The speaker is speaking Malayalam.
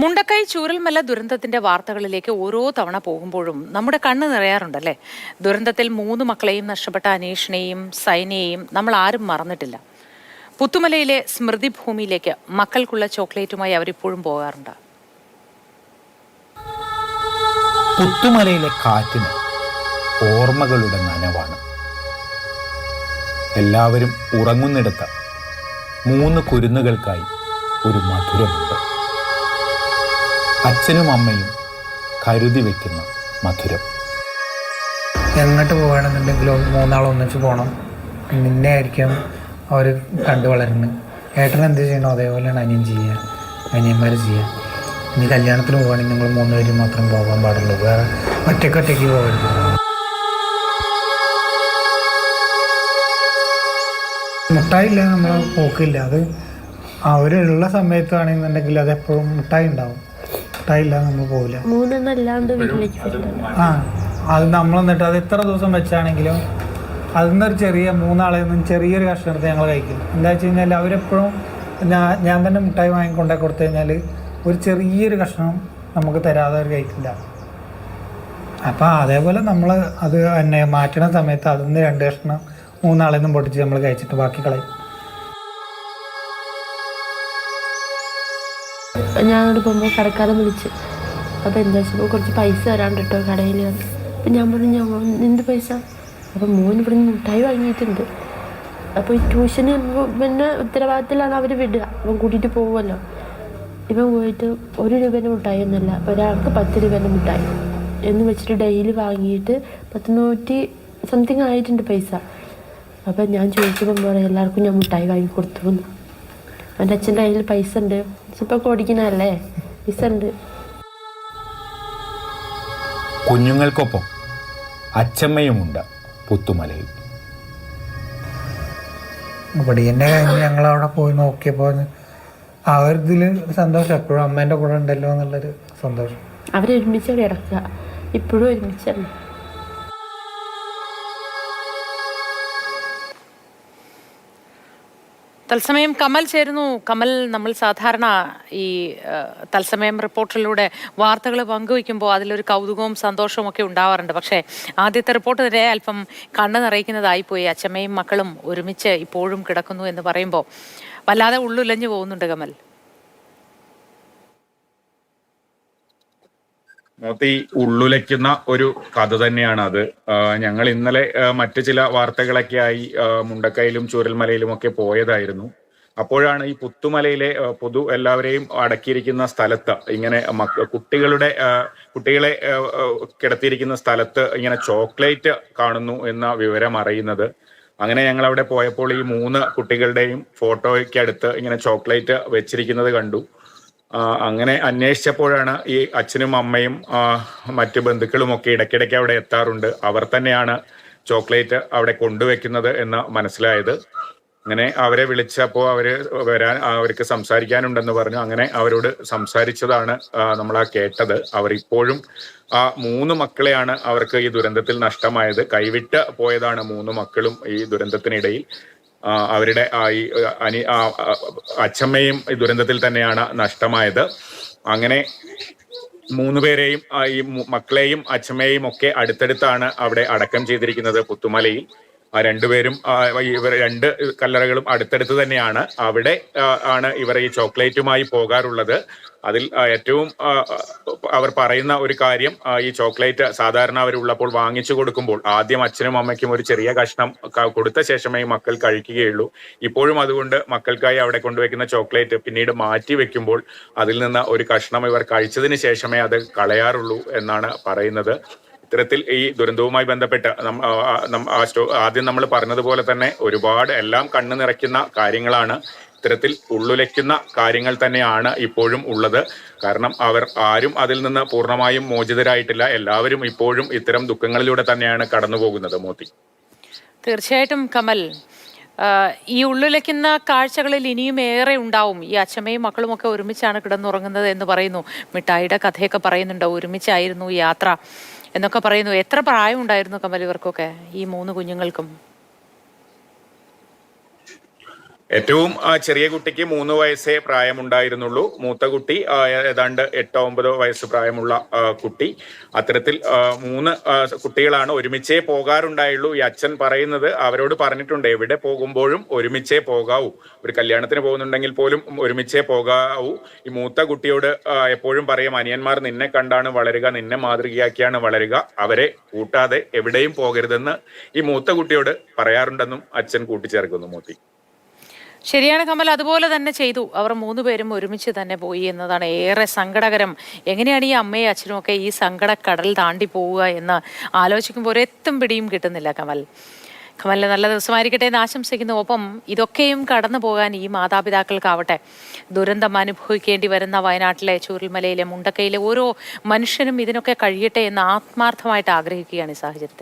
മുണ്ടക്കൈ ചൂരൽമല ദുരന്തത്തിന്റെ വാർത്തകളിലേക്ക് ഓരോ തവണ പോകുമ്പോഴും നമ്മുടെ കണ്ണ് നിറയാറുണ്ടല്ലേ. ദുരന്തത്തിൽ 3 മക്കളെയും നഷ്ടപ്പെട്ട അനീഷിനെയും സൈനയെയും നമ്മൾ ആരും മറന്നിട്ടില്ല. പുത്തുമലയിലെ സ്മൃതി ഭൂമിയിലേക്ക് മക്കൾക്കുള്ള ചോക്ലേറ്റുമായി അവരിപ്പോഴും പോകാറുണ്ട്. പുത്തുമലയിലെ കാറ്റിന് ഓർമ്മകളുടെ നനവാണ്. എല്ലാവരും ഉറങ്ങുന്നിടത്ത് 3 കുരുന്നുകൾക്കായി ഒരു മധുരമുണ്ട്. അച്ഛനും അമ്മയും കരുതി വെക്കുന്ന മധുരം. എങ്ങോട്ട് പോവുകയാണെന്നുണ്ടെങ്കിലും 3 ആൾ ഒന്നിച്ച് പോകണം. നിന്നെ ആയിരിക്കും അവർ കണ്ടു വളരുന്നത്. ഏട്ടൻ എന്ത് ചെയ്യണോ അതേപോലെയാണ് അനിയൻ ചെയ്യുക, അനിയന്മാർ ചെയ്യുക. ഇനി കല്യാണത്തിന് പോവുകയാണെങ്കിൽ നിങ്ങൾ 3 പേരും മാത്രം പോകാൻ പാടുള്ളൂ, വേറെ ഒറ്റയ്ക്ക് പോകരുത്. മുട്ടായില്ല, നമ്മൾ പോക്കില്ല. അത് അവരുള്ള സമയത്താണെന്നുണ്ടെങ്കിൽ അതെപ്പോഴും മുട്ടായി ഉണ്ടാവും. മുട്ടായില്ല നമ്മൾ പോകില്ല. അത് നമ്മൾ എന്നിട്ട് അത് എത്ര ദിവസം വെച്ചാണെങ്കിലും അതിൽ നിന്നൊരു ചെറിയ 3 ആളെ നിന്നും ചെറിയൊരു കഷ്ണമെടുത്ത് ഞങ്ങൾ കഴിക്കും. എന്താ വെച്ച് കഴിഞ്ഞാൽ അവരെപ്പോഴും ഞാൻ തന്നെ മുട്ടായി വാങ്ങിക്കൊണ്ടേ കൊടുത്തു കഴിഞ്ഞാൽ ഒരു ചെറിയൊരു കഷ്ണം നമുക്ക് തരാതെ അവർ കഴിക്കില്ല. അപ്പം അതേപോലെ നമ്മൾ അത് എന്നെ മാറ്റണ സമയത്ത് അതിൽ നിന്ന് 2 കഷ്ണം 3 ആളെ നിന്നും പൊട്ടിച്ച് നമ്മൾ കഴിച്ചിട്ട് ബാക്കി കളയും. ഞാനോട് പോകുമ്പോൾ കടക്കാരൻ വിളിച്ച്, അപ്പോൾ എന്താ വെച്ചപ്പോൾ കുറച്ച് പൈസ തരാണ്ട് കേട്ടോ കടയിൽ. അപ്പം ഞാൻ പറഞ്ഞു എന്ത് പൈസ? അപ്പം മോൻ ഇവിടെ നിന്ന് മിഠായി വാങ്ങിയിട്ടുണ്ട്. അപ്പോൾ ഈ ട്യൂഷന് പിന്നെ ഉത്തരവാദിത്തത്തിലാണ് അവർ വിടുക. അപ്പം കൂട്ടിയിട്ട് പോകുമല്ലോ. ഇപ്പം പോയിട്ട് 1 രൂപേൻ്റെ മിഠായി ഒന്നുമല്ല, ഒരാൾക്ക് 10 രൂപേൻ്റെ മിഠായി എന്ന് വെച്ചിട്ട് ഡെയിലി വാങ്ങിയിട്ട് 100 സംതിങ് ആയിട്ടുണ്ട് പൈസ. അപ്പം ഞാൻ ചോദിച്ചപ്പം പറയാം എല്ലാവർക്കും ഞാൻ മിഠായി വാങ്ങി കൊടുത്തു എന്ന്. എൻ്റെ അച്ഛൻ്റെ കയ്യിൽ പൈസ ഉണ്ട്, ഇപ്പം ഓടിക്കുന്നതല്ലേ, പൈസ ഉണ്ട്. കുഞ്ഞുങ്ങൾക്കൊപ്പം അച്ഛമ്മയുമുണ്ട് പുത്തുമലയിൽ. ഇവിടെ എന്നെ കഴിഞ്ഞ് ഞങ്ങളവിടെ പോയി നോക്കിയപ്പോൾ അവരിതിൽ സന്തോഷം, എപ്പോഴും അമ്മേൻ്റെ കൂടെ ഉണ്ടല്ലോ എന്നുള്ളൊരു സന്തോഷം. അവരൊരുമിച്ച് കിടക്കുക, ഇപ്പോഴും ഒരുമിച്ചല്ല. തത്സമയം കമൽ ചേരുന്നു. കമൽ, നമ്മൾ സാധാരണ ഈ തത്സമയം റിപ്പോർട്ടിലൂടെ വാർത്തകൾ പങ്കുവയ്ക്കുമ്പോൾ അതിലൊരു കൗതുകവും സന്തോഷവും ഒക്കെ ഉണ്ടാവാറുണ്ട്. പക്ഷേ ആദ്യത്തെ റിപ്പോർട്ട് വരെ അല്പം കണ്ണ് നിറയ്ക്കുന്നതായിപ്പോയി. അച്ഛമ്മയും മക്കളും ഒരുമിച്ച് ഇപ്പോഴും കിടക്കുന്നു എന്ന് പറയുമ്പോൾ വല്ലാതെ ഉള്ളുലഞ്ഞു പോകുന്നുണ്ട് കമൽ. മോത്തി, ഉള്ളുലയ്ക്കുന്ന ഒരു കഥ തന്നെയാണ് അത്. ഞങ്ങൾ ഇന്നലെ മറ്റു ചില വാർത്തകളൊക്കെ ആയി മുണ്ടക്കയിലും ചൂരൽമലയിലും ഒക്കെ പോയതായിരുന്നു. അപ്പോഴാണ് ഈ പുത്തുമലയിലെ എല്ലാവരെയും അടക്കിയിരിക്കുന്ന സ്ഥലത്ത് ഇങ്ങനെ കുട്ടികളെ കിടത്തിയിരിക്കുന്ന സ്ഥലത്ത് ഇങ്ങനെ ചോക്ലേറ്റ് കാണുന്നു എന്ന വിവരം അറിയുന്നത്. അങ്ങനെ ഞങ്ങൾ അവിടെ പോയപ്പോൾ ഈ 3 കുട്ടികളുടെയും ഫോട്ടോയ്ക്ക് അടുത്ത് ഇങ്ങനെ ചോക്ലേറ്റ് വെച്ചിരിക്കുന്നത് കണ്ടു. അങ്ങനെ അന്വേഷിച്ചപ്പോഴാണ് ഈ അച്ഛനും അമ്മയും മറ്റു ബന്ധുക്കളും ഒക്കെ ഇടയ്ക്കിടയ്ക്ക് അവിടെ എത്താറുണ്ട്, അവർ തന്നെയാണ് ചോക്ലേറ്റ് അവിടെ കൊണ്ടുവെക്കുന്നത് എന്ന് മനസ്സിലായത്. അങ്ങനെ അവരെ വിളിച്ചപ്പോൾ അവർക്ക് സംസാരിക്കാനുണ്ടെന്ന് പറഞ്ഞു. അങ്ങനെ അവരോട് സംസാരിച്ചതാണ് നമ്മൾ കേട്ടത്. അവർ ഇപ്പോഴും 3 മക്കളെയാണ് അവർക്ക് ഈ ദുരന്തത്തിൽ നഷ്ടമായത്. കൈവിട്ട് പോയതാണ് 3 മക്കളും ഈ ദുരന്തത്തിനിടയിൽ. അവരുടെ അച്ഛമ്മയും ഈ ദുരന്തത്തിൽ തന്നെയാണ് നഷ്ടമായത്. അങ്ങനെ 3 പേരെയും ഈ മക്കളെയും അച്ഛമ്മയെയും ഒക്കെ അടുത്തടുത്താണ് അവിടെ അടക്കം ചെയ്തിരിക്കുന്നത് പുത്തുമലയിൽ. 2 പേരും ഇവർ 2 കല്ലറകളും അടുത്തടുത്ത് തന്നെയാണ്. അവിടെ ആണ് ഇവർ ഈ ചോക്ലേറ്റുമായി പോകാറുള്ളത്. അതിൽ ഏറ്റവും അവർ പറയുന്ന ഒരു കാര്യം, ഈ ചോക്ലേറ്റ് സാധാരണ അവരുള്ളപ്പോൾ വാങ്ങിച്ചു കൊടുക്കുമ്പോൾ ആദ്യം അച്ഛനും അമ്മയ്ക്കും ഒരു ചെറിയ കഷ്ണം കൊടുത്ത ശേഷമേ മക്കൾ കഴിക്കുകയുള്ളൂ. ഇപ്പോഴും അതുകൊണ്ട് മക്കൾക്കായി അവിടെ കൊണ്ടുവയ്ക്കുന്ന ചോക്ലേറ്റ് പിന്നീട് മാറ്റി വെക്കുമ്പോൾ അതിൽ നിന്ന് ഒരു കഷ്ണം ഇവർ കഴിച്ചതിന് ശേഷമേ അത് കളയാറുള്ളൂ എന്നാണ് പറയുന്നത്. ഇത്തരത്തിൽ ഈ ദുരന്തവുമായി ബന്ധപ്പെട്ട് ആദ്യം നമ്മൾ പറഞ്ഞതുപോലെ തന്നെ ഒരുപാട് എല്ലാം കണ്ണു നിറയ്ക്കുന്ന കാര്യങ്ങളാണ്. ഇത്തരത്തിൽ ഉള്ളുലയ്ക്കുന്ന കാര്യങ്ങൾ തന്നെയാണ് ഇപ്പോഴും ഉള്ളത്. കാരണം അവർ ആരും അതിൽ നിന്ന് പൂർണ്ണമായും മോചിതരായിട്ടില്ല. എല്ലാവരും ഇപ്പോഴും ഇത്തരം ദുഃഖങ്ങളിലൂടെ തന്നെയാണ് കടന്നു പോകുന്നത്. മോത്തി, തീർച്ചയായിട്ടും കമൽ, ഈ ഉള്ളുലയ്ക്കുന്ന കാഴ്ചകളിൽ ഇനിയും ഏറെ ഉണ്ടാവും. ഈ അച്ഛമ്മയും മക്കളും ഒക്കെ ഒരുമിച്ചാണ് കിടന്നുറങ്ങുന്നത് എന്ന് പറയുന്നു. മിഠായിയുടെ കഥയൊക്കെ പറയുന്നുണ്ട്, ഒരുമിച്ചായിരുന്നു യാത്ര എന്നൊക്കെ പറയുന്നു. എത്ര പ്രായം ഉണ്ടായിരുന്നു കമൽ ഇവർക്കൊക്കെ, ഈ 3 കുഞ്ഞുങ്ങൾക്കും? ഏറ്റവും ചെറിയ കുട്ടിക്ക് 3 വയസ്സേ പ്രായമുണ്ടായിരുന്നുള്ളൂ. മൂത്ത കുട്ടി ഏതാണ്ട് 8-9 വയസ്സ് പ്രായമുള്ള കുട്ടി. അത്തരത്തിൽ 3 കുട്ടികളാണ്. ഒരുമിച്ചേ പോകാറുണ്ടായുള്ളൂ. ഈ അച്ഛൻ പറയുന്നത് അവരോട് പറഞ്ഞിട്ടുണ്ട്, എവിടെ പോകുമ്പോഴും ഒരുമിച്ചേ പോകാവൂ, ഒരു കല്യാണത്തിന് പോകുന്നുണ്ടെങ്കിൽ പോലും ഒരുമിച്ചേ പോകാവൂ. ഈ മൂത്ത കുട്ടിയോട് എപ്പോഴും പറയും, അനിയന്മാർ നിന്നെ കണ്ടാണ് വളരുക, നിന്നെ മാതൃകയാക്കിയാണ് വളരുക, അവരെ കൂട്ടാതെ എവിടെയും പോകരുതെന്ന് ഈ മൂത്ത കുട്ടിയോട് പറയാറുണ്ടെന്നും അച്ഛൻ കൂട്ടിച്ചേർക്കുന്നു. മോത്തി ശരിയാണ് കമൽ, അതുപോലെ തന്നെ ചെയ്തു. അവർ 3 പേരും ഒരുമിച്ച് തന്നെ പോയി എന്നതാണ് ഏറെ സങ്കടകരം. എങ്ങനെയാണ് ഈ അമ്മയും അച്ഛനും ഒക്കെ ഈ സങ്കടക്കടൽ താണ്ടി പോവുക എന്ന് ആലോചിക്കുമ്പോൾ ഒരെത്തും പിടിയും കിട്ടുന്നില്ല കമൽ. കമലിന് നല്ല ദിവസമായിരിക്കട്ടെ എന്ന് ആശംസിക്കുന്നു. ഒപ്പം ഇതൊക്കെയും കടന്നു പോകാൻ ഈ മാതാപിതാക്കൾക്കാവട്ടെ. ദുരന്തം അനുഭവിക്കേണ്ടി വരുന്ന വയനാട്ടിലെ ചൂരൽമലയിലെ മുണ്ടക്കയിലെ ഓരോ മനുഷ്യനും ഇതിനൊക്കെ കഴിയട്ടെ എന്ന് ആത്മാർത്ഥമായിട്ട് ആഗ്രഹിക്കുകയാണ് ഈ സാഹചര്യത്തിൽ.